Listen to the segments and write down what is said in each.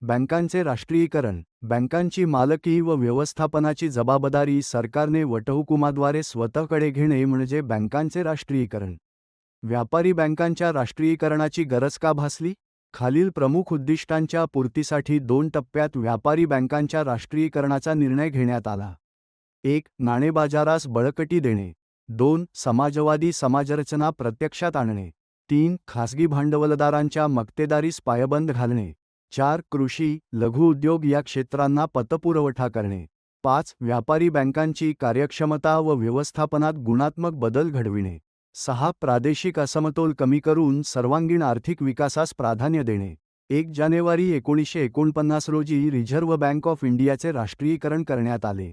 बँकांचे राष्ट्रीयीकरण. बँकांची मालकी व व्यवस्थापनाची जबाबदारी सरकारने वटहुकुमाद्वारे स्वतःकडे घेणे म्हणजे बँकांचे राष्ट्रीयीकरण. व्यापारी बँकांच्या राष्ट्रीयीकरणाची गरज का भासली? खालील प्रमुख उद्दिष्टांच्या पूर्तीसाठी 2 टप्प्यात व्यापारी बँकांच्या राष्ट्रीयीकरणाचा निर्णय घेण्यात आला. 1. नाणेबाजारास बळकटी देणे. 2. समाजवादी समाजरचना प्रत्यक्षात आणणे. 3. खासगी भांडवलदारांच्या मक्तेदारीस पायबंद घालणे. 4. कृषी, लघुउद्योग या क्षेत्रांना पतपुरवठा करणे. 5. व्यापारी बँकांची कार्यक्षमता व व्यवस्थापनात गुणात्मक बदल घडविणे. 6. प्रादेशिक असमतोल कमी करून सर्वांगीण आर्थिक विकासास प्राधान्य देणे. 1 जानेवारी 1949 रोजी रिझर्व्ह बँक ऑफ इंडियाचे राष्ट्रीयीकरण करण्यात आले.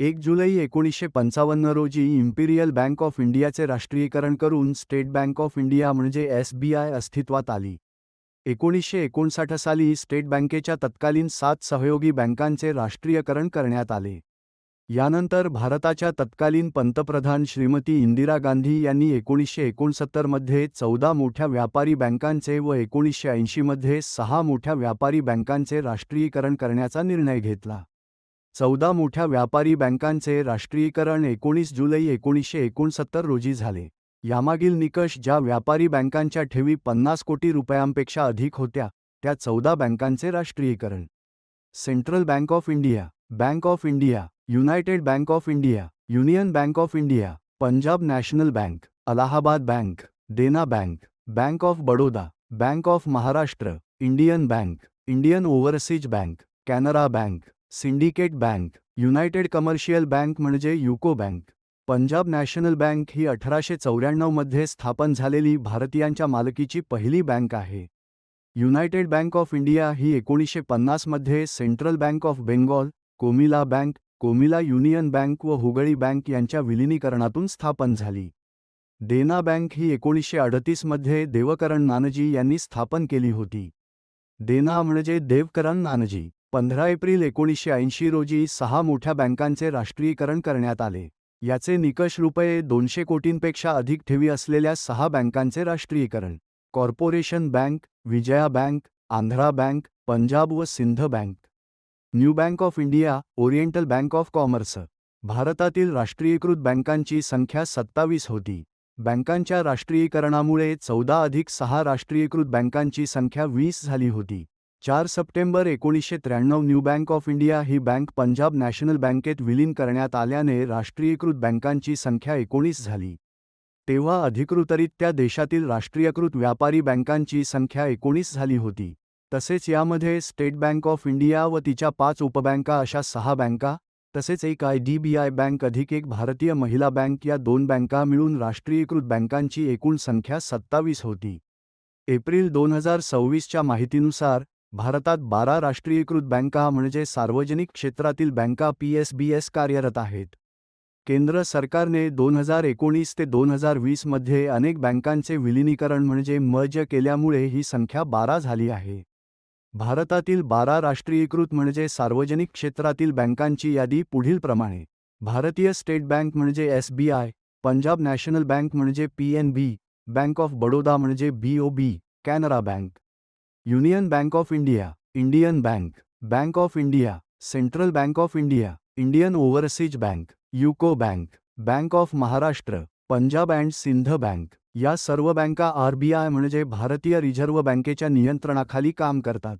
1 जुलै 1955 रोजी इम्पिरियल बँक ऑफ इंडियाचे राष्ट्रीयीकरण करून स्टेट बँक ऑफ इंडिया म्हणजे SBI अस्तित्वात आली. 1959 साली स्टेट बँकेच्या तत्कालीन 7 सहयोगी बँकांचे राष्ट्रीयकरण करण्यात आले. यानंतर भारताच्या तत्कालीन पंतप्रधान श्रीमती इंदिरा गांधी यांनी 1969 मध्ये 14 मोठ्या व्यापारी बँकांचे व 1980 मध्ये 6 मोठ्या व्यापारी बँकांचे राष्ट्रीयीकरण करण्याचा निर्णय घेतला. 14 मोठ्या व्यापारी बँकांचे राष्ट्रीयीकरण 19 जुलै 1969 रोजी झाले. यामागील निकष: ज्या व्यापारी बँकांच्या ठेवी 50 कोटी रुपयांपेक्षा अधिक होत्या, त्या 14 बँकांचे राष्ट्रीयीकरण. Central bank of India, bank of India, united bank of India, union bank of India, Punjab national bank, Allahabad bank, Dena bank, bank of Baroda, bank of Maharashtra, Indian bank, Indian overseas bank, Canara bank, syndicate bank, united commercial bank म्हणजे UCO bank. Punjab national bank ही 1894 मध्ये स्थापन झालेली भारतीयांच्या मालकीची पहिली bank आहे. United bank of India ही 1950 मध्ये central bank of Bengal, Comilla bank, Comilla union bank व हुगळी बँक यांच्या विलिनीकरणातून स्थापन झाली. देना बँक ही 1938 मध्ये देवकरण नानजी यांनी स्थापन केली होती. देना म्हणजे देवकरण नानजी. 15 एप्रिल 1980 रोजी 6 मोठ्या बँकांचे राष्ट्रीयीकरण करण्यात आले. याचे निकष: ₹200 कोटींपेक्षा अधिक ठेवी असलेल्या 6 बँकांचे राष्ट्रीयीकरण. Corporation bank, Vijaya bank, Andhra bank, Punjab व Sindh bank. New bank of India, oriental bank of commerce. भारतातील राष्ट्रीयीकृत बँकांची संख्या 27 होती. बँकांच्या राष्ट्रीयीकरणामुळे 14 अधिक 6 राष्ट्रीयीकृत बँकांची संख्या 20 झाली होती. 4 September 1993 new bank of India he bank Punjab national बँकेत विलीन करण्यात आल्याने राष्ट्रीयीकृत बँकांची संख्या 19 झाली. तेव्हा अधिकृतरित्या देशातील राष्ट्रीयकृत व्यापारी बँकांची संख्या 19 झाली होती. तसेच यामध्ये स्टेट बँक ऑफ इंडिया व तिच्या 5 उपबँका अशा 6 बँका, तसेच एक IDBI बँक अधिक एक भारतीय महिला बँक या 2 बँका मिळून राष्ट्रीयीकृत बँकांची एकूण संख्या 27 होती. एप्रिल 2026 च्या माहितीनुसार भारतात 12 राष्ट्रीयीकृत बँका म्हणजे सार्वजनिक क्षेत्रातील बँका PSBS कार्यरत आहेत. केंद्र सरकारने 2019 ते 2020 मध्ये अनेक बँकांचे विलिनीकरण म्हणजे मर्ज केल्यामुळे ही संख्या 12 झाली आहे. भारतातील 12 राष्ट्रीयीकृत म्हणजे सार्वजनिक क्षेत्रातील बँकांची यादी पुढीलप्रमाणे: भारतीय स्टेट बँक म्हणजे SBI, पंजाब नॅशनल बँक म्हणजे PNB, बँक ऑफ बडोदा म्हणजे BOB, Canara bank, union bank of India, Indian bank, bank of India, central bank of India, Indian overseas bank, UCO bank, bank of Maharashtra, Punjab and Sindh bank. या सर्व बँका RBI म्हणजे भारतीय reserve बँकेच्या नियंत्रणाखाली काम करतात.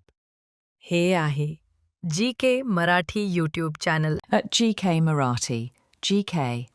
हे आहे GK Marathi YouTube channel. At GK Marathi, GK